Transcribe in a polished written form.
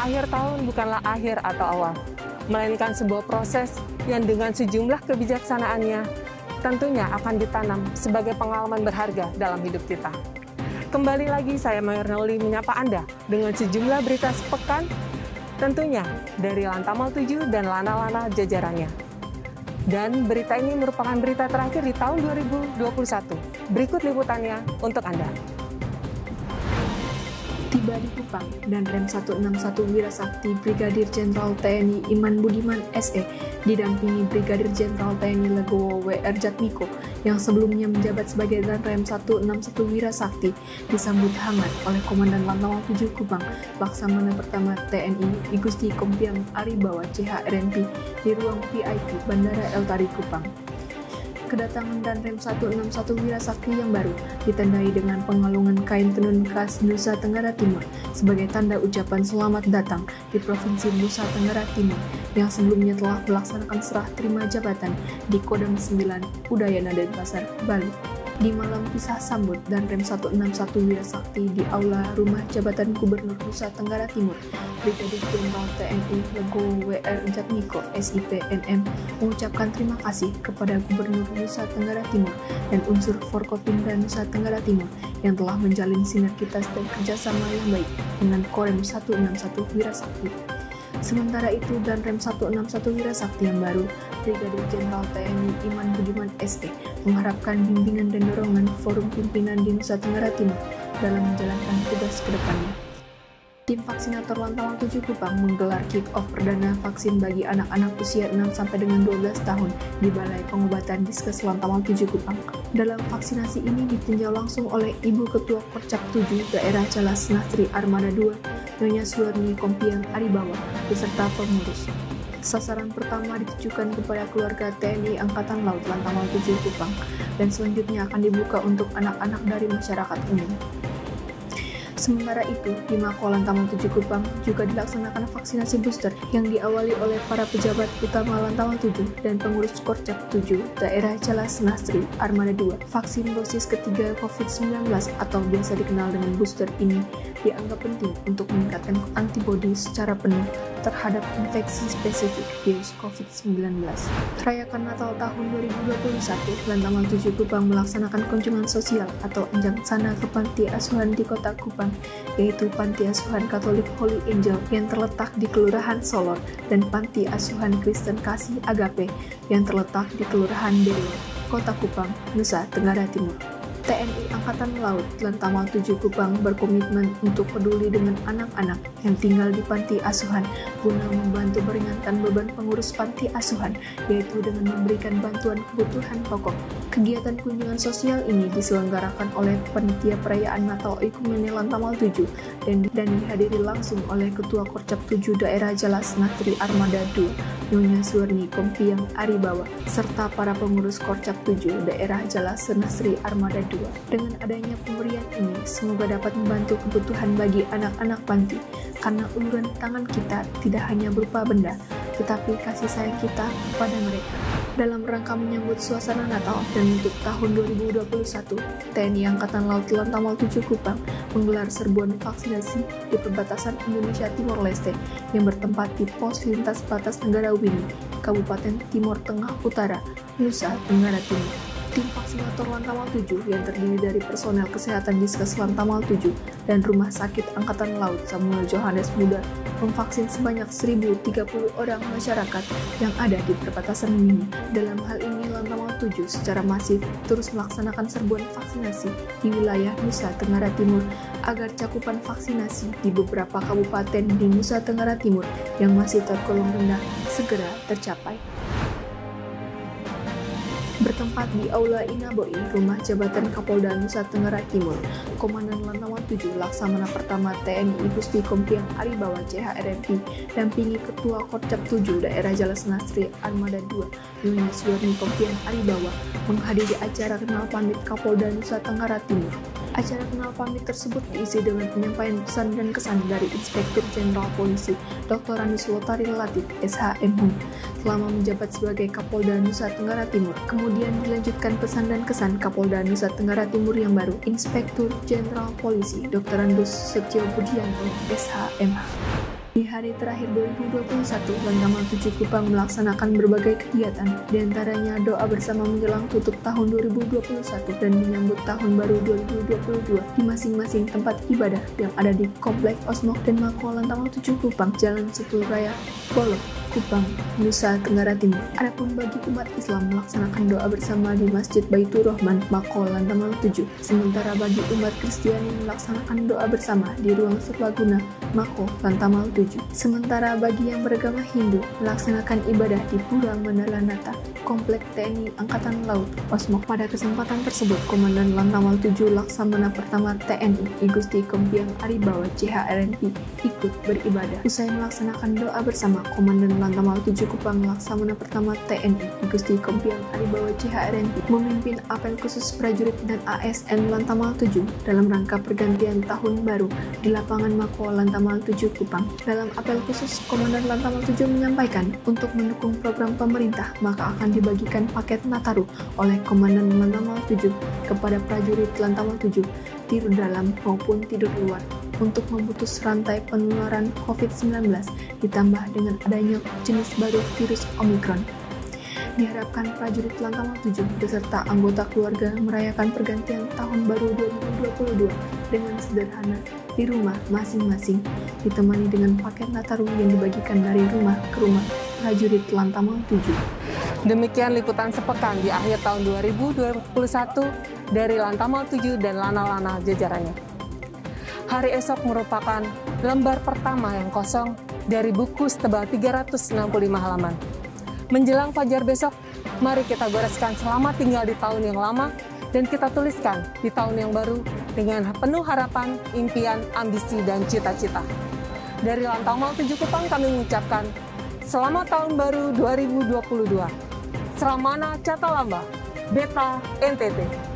akhir tahun bukanlah akhir atau awal, melainkan sebuah proses yang dengan sejumlah kebijaksanaannya tentunya akan ditanam sebagai pengalaman berharga dalam hidup kita. Kembali lagi saya Mayurnali menyapa Anda dengan sejumlah berita sepekan, tentunya dari Lantamal 7 dan Lana-Lana jajarannya. Dan berita ini merupakan berita terakhir di tahun 2021. Berikut liputannya untuk Anda. Tiba di Kupang, dan Rem 161 Wirasakti Brigadir Jenderal TNI Iman Budiman SE didampingi Brigadir Jenderal TNI Legowo WR Jatmiko yang sebelumnya menjabat sebagai Danrem 161 Wirasakti disambut hangat oleh Komandan Lantamal 7 Kupang, Laksamana Pertama TNI Igusti Kompiang Aribawa CHRMP di ruang VIP Bandara El Tari Kupang. Kedatangan Danrem 161 Wirasakti yang baru ditandai dengan pengalungan kain tenun khas Nusa Tenggara Timur sebagai tanda ucapan selamat datang di Provinsi Nusa Tenggara Timur yang sebelumnya telah melaksanakan serah terima jabatan di Kodam 9 Udayana Denpasar, Bali. Di malam pisah sambut Danrem 161 Wirasakti di Aula Rumah Jabatan Gubernur Nusa Tenggara Timur, Brigadir Jenderal TNI Legowo WR Jatmiko SIP NM mengucapkan terima kasih kepada Gubernur Nusa Tenggara Timur dan unsur Forkopimda Nusa Tenggara Timur yang telah menjalin sinergitas dan kerjasama yang baik dengan Korem 161 Wirasakti. Sementara itu, Danrem 161 Wirasakti yang baru, Brigadir Jenderal TNI Iman Budiman SE, mengharapkan bimbingan dan dorongan forum pimpinan di Nusa Tenggara Timur dalam menjalankan tugas ke depannya. Tim vaksinator Lantamal 7 Kupang menggelar kick-off perdana vaksin bagi anak-anak usia 6 sampai dengan 12 tahun di Balai Pengobatan Diskes Lantamal 7 Kupang. Dalam vaksinasi ini ditinjau langsung oleh Ibu Ketua Korcap 7 Daerah Calas Nastri Armada 2, Nyonya Suwarni Kompiang Aribawa, beserta pengurus. Sasaran pertama ditujukan kepada keluarga TNI Angkatan Laut Lantamal 7 Kupang, dan selanjutnya akan dibuka untuk anak-anak dari masyarakat umum. Sementara itu, di Mako Lantamal 7 Kupang juga dilaksanakan vaksinasi booster yang diawali oleh para pejabat utama Lantamal 7 dan pengurus Korcap 7 Daerah Calas Nastri Armada 2. Vaksin dosis ketiga COVID-19 atau biasa dikenal dengan booster ini dianggap penting untuk meningkatkan antibodi secara penuh terhadap infeksi spesifik virus COVID-19. Rayakan Natal tahun 2021, Lantamal 7 Kupang melaksanakan kunjungan sosial atau enjang sana ke panti asuhan di kota Kupang, yaitu Panti Asuhan Katolik Holy Angel yang terletak di Kelurahan Solor dan Panti Asuhan Kristen Kasih Agape yang terletak di Kelurahan Delo, Kota Kupang, Nusa Tenggara Timur. TNI Angkatan Laut Lantamal 7 Kupang berkomitmen untuk peduli dengan anak-anak yang tinggal di panti asuhan guna membantu meringankan beban pengurus panti asuhan, yaitu dengan memberikan bantuan kebutuhan pokok. Kegiatan kunjungan sosial ini diselenggarakan oleh Panitia Perayaan Natal Oikumene Lantamal 7 dan dihadiri langsung oleh Ketua Korcap 7 Daerah Calas Nastri Armada 2, Nyonya Suwarni Kompiang Aribawa, serta para pengurus Korcap 7 Daerah Calas Nastri Armada 2. Dengan adanya pemberian ini, semoga dapat membantu kebutuhan bagi anak-anak panti, karena uluran tangan kita tidak hanya berupa benda, tetapi kasih sayang kita kepada mereka. Dalam rangka menyambut suasana Natal dan untuk tahun 2021, TNI Angkatan Laut Lantamal 7 Kupang menggelar serbuan vaksinasi di perbatasan Indonesia Timor Leste yang bertempat di pos lintas batas negara Wini, Kabupaten Timor Tengah Utara, Nusa Tenggara Timur. Tim vaksinator Lantamal 7 yang terdiri dari personel kesehatan Diskes Lantamal 7 dan Rumah Sakit Angkatan Laut Samuel Johannes Muda memvaksin sebanyak 1.030 orang masyarakat yang ada di perbatasan ini. Dalam hal ini, Lantamal 7 secara masif terus melaksanakan serbuan vaksinasi di wilayah Nusa Tenggara Timur agar cakupan vaksinasi di beberapa kabupaten di Nusa Tenggara Timur yang masih tergolong rendah segera tercapai. Bertempat di Aula Inaboi, Rumah Jabatan Kapolda Nusa Tenggara Timur, Komandan Lantamal 7 Laksamana Pertama TNI Igusti Kompiang Aribawa CHRMP dampingi Ketua Korcap 7 Daerah Calas Nastri Armada 2, Nyonya Suwarni Kompiang Aribawa, menghadiri acara kenal pamit Kapolda Nusa Tenggara Timur. Acara kenal pamit tersebut diisi dengan penyampaian pesan dan kesan dari Inspektur Jenderal Polisi Dr. Andis Lotari Latif, SH.M.Hum, selama menjabat sebagai Kapolda Nusa Tenggara Timur. Kemudian dilanjutkan pesan dan kesan Kapolda Nusa Tenggara Timur yang baru, Inspektur Jenderal Polisi Dr. Andus Setio Budianto, SH.M.H. Di hari terakhir 2021, Lantamal 7 Kupang melaksanakan berbagai kegiatan, diantaranya doa bersama menjelang tutup tahun 2021 dan menyambut tahun baru 2022 di masing-masing tempat ibadah yang ada di Komplek Osmok dan Mako Lantamal 7 Kupang, Jalan Sepuluh Raya, Bolok, Kupang, Nusa Tenggara Timur. Adapun bagi umat Islam melaksanakan doa bersama di Masjid Baitur Rahman, Mako Lantamal 7. Sementara bagi umat Kristiani melaksanakan doa bersama di Ruang Serbaguna, Mako Lantamal 7. Sementara bagi yang beragama Hindu melaksanakan ibadah di Pura Mandalanata, Komplek TNI Angkatan Laut, Osmok. Pada kesempatan tersebut, Komandan Lantamal 7 Laksamana Pertama TNI Igusti Kompiang Aribawa CHRNP ikut beribadah. Usai melaksanakan doa bersama, Komandan Lantamal 7 Kupang Laksamana Pertama TNI Igusti Kompiang Aribawa CHRNP memimpin apel khusus prajurit dan ASN Lantamal 7 dalam rangka pergantian tahun baru di lapangan Mako Lantamal 7 Kupang. Dalam apel khusus, Komandan Lantamal 7 menyampaikan untuk mendukung program pemerintah, maka akan dibagikan paket Nataru oleh Komandan Lantamal 7 kepada prajurit Lantamal 7, tidur dalam maupun tidur luar, untuk memutus rantai penularan COVID-19 ditambah dengan adanya jenis baru virus Omicron. Diharapkan prajurit Lantamal 7 beserta anggota keluarga merayakan pergantian tahun baru 2022 dengan sederhana di rumah masing-masing, ditemani dengan paket Nataru yang dibagikan dari rumah ke rumah prajurit Lantamal 7. Demikian liputan sepekan di akhir tahun 2021 dari Lantamal 7 dan lana-lana jajarannya. Hari esok merupakan lembar pertama yang kosong dari buku setebal 365 halaman. Menjelang fajar besok, mari kita goreskan selamat tinggal di tahun yang lama dan kita tuliskan di tahun yang baru dengan penuh harapan, impian, ambisi, dan cita-cita. Dari Lantamal 7 Kupang kami mengucapkan selamat tahun baru 2022. Selamana Catalamba, Beta NTT.